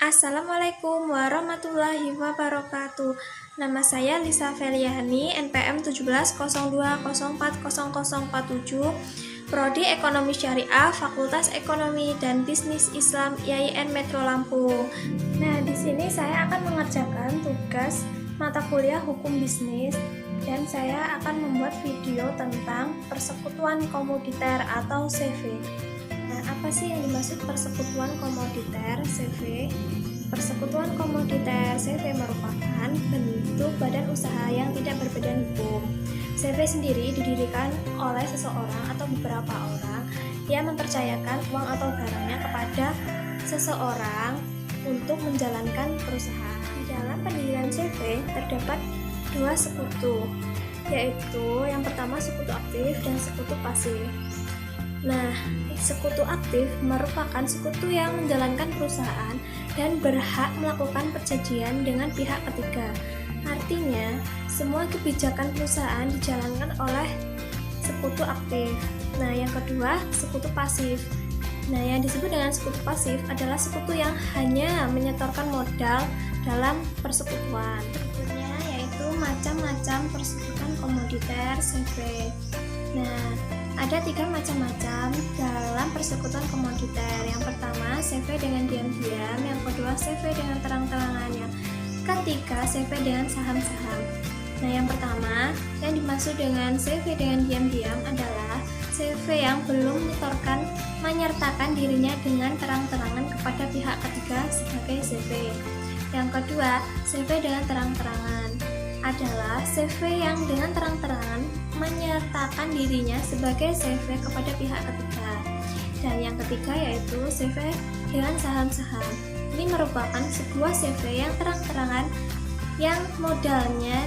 Assalamualaikum warahmatullahi wabarakatuh. Nama saya Lisa Feliani, NPM 1702040047, Prodi Ekonomi Syariah, Fakultas Ekonomi dan Bisnis Islam IAIN Metro Lampung. Nah, di sini saya akan mengerjakan tugas mata kuliah Hukum Bisnis dan saya akan membuat video tentang persekutuan komoditer atau CV. Nah, apa sih yang dimaksud persekutuan komoditer CV? Persekutuan komoditer CV merupakan bentuk badan usaha yang tidak berbadan hukum. CV sendiri didirikan oleh seseorang atau beberapa orang yang mempercayakan uang atau barangnya kepada seseorang untuk menjalankan perusahaan. Di dalam pendirian CV terdapat dua sekutu, yaitu yang pertama sekutu aktif dan sekutu pasif. Nah, sekutu aktif merupakan sekutu yang menjalankan perusahaan dan berhak melakukan perjanjian dengan pihak ketiga. Artinya, semua kebijakan perusahaan dijalankan oleh sekutu aktif. Nah, yang kedua, sekutu pasif. Nah, yang disebut dengan sekutu pasif adalah sekutu yang hanya menyetorkan modal dalam persekutuan. Berikutnya yaitu macam-macam persekutuan komoditer CV. Nah, ada 3 macam-macam dalam persekutuan komoditer. Yang pertama, CV dengan diam-diam. Yang kedua, CV dengan terang-terangan. Yang ketiga, CV dengan saham-saham. Nah, yang pertama, yang dimaksud dengan CV dengan diam-diam adalah CV yang belum menyertakan dirinya dengan terang-terangan kepada pihak ketiga sebagai CV. Yang kedua, CV dengan terang-terangan adalah CV yang dengan terang-terangan menyertakan dirinya sebagai CV kepada pihak ketiga. Dan yang ketiga yaitu CV dengan saham-saham. Ini merupakan sebuah CV yang terang-terangan yang modalnya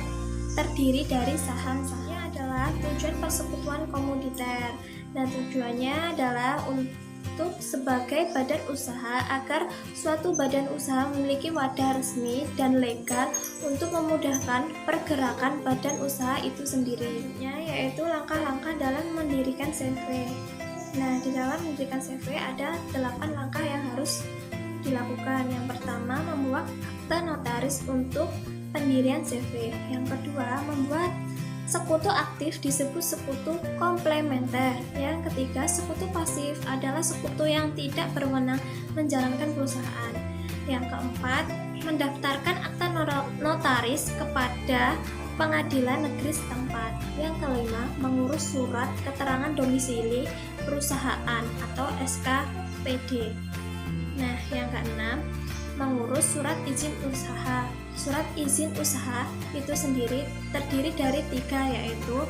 terdiri dari saham-saham. Ini adalah tujuan persekutuan komoditer. Nah, tujuannya adalah untuk sebagai badan usaha agar suatu badan usaha memiliki wadah resmi dan legal untuk memudahkan pergerakan badan usaha itu sendiri, yaitu langkah-langkah dalam mendirikan CV. Nah, di dalam mendirikan CV ada 8 langkah yang harus dilakukan. Yang pertama, membuat akta notaris untuk pendirian CV. Yang kedua, membuat sekutu aktif disebut sekutu komplementer. Yang ketiga, sekutu pasif adalah sekutu yang tidak berwenang menjalankan perusahaan. Yang keempat, mendaftarkan akta notaris kepada pengadilan negeri setempat. Yang kelima, mengurus surat keterangan domisili perusahaan atau SKPD. Nah, yang keenam, mengurus surat izin usaha. Surat izin usaha itu sendiri terdiri dari 3, yaitu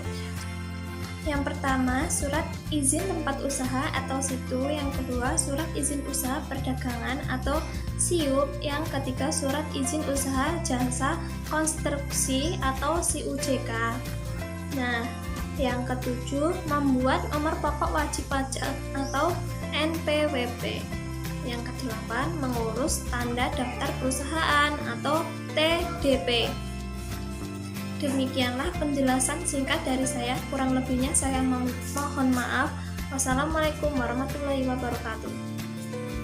yang pertama, surat izin tempat usaha atau situ. Yang kedua, surat izin usaha perdagangan atau SIUP. Yang ketiga, surat izin usaha jasa konstruksi atau SIUJK. Nah, yang ketujuh, membuat nomor pokok wajib pajak atau NPWP. Yang kedelapan, mengurus tanda daftar perusahaan atau TDP. Demikianlah penjelasan singkat dari saya. Kurang lebihnya saya mohon maaf. Wassalamualaikum warahmatullahi wabarakatuh.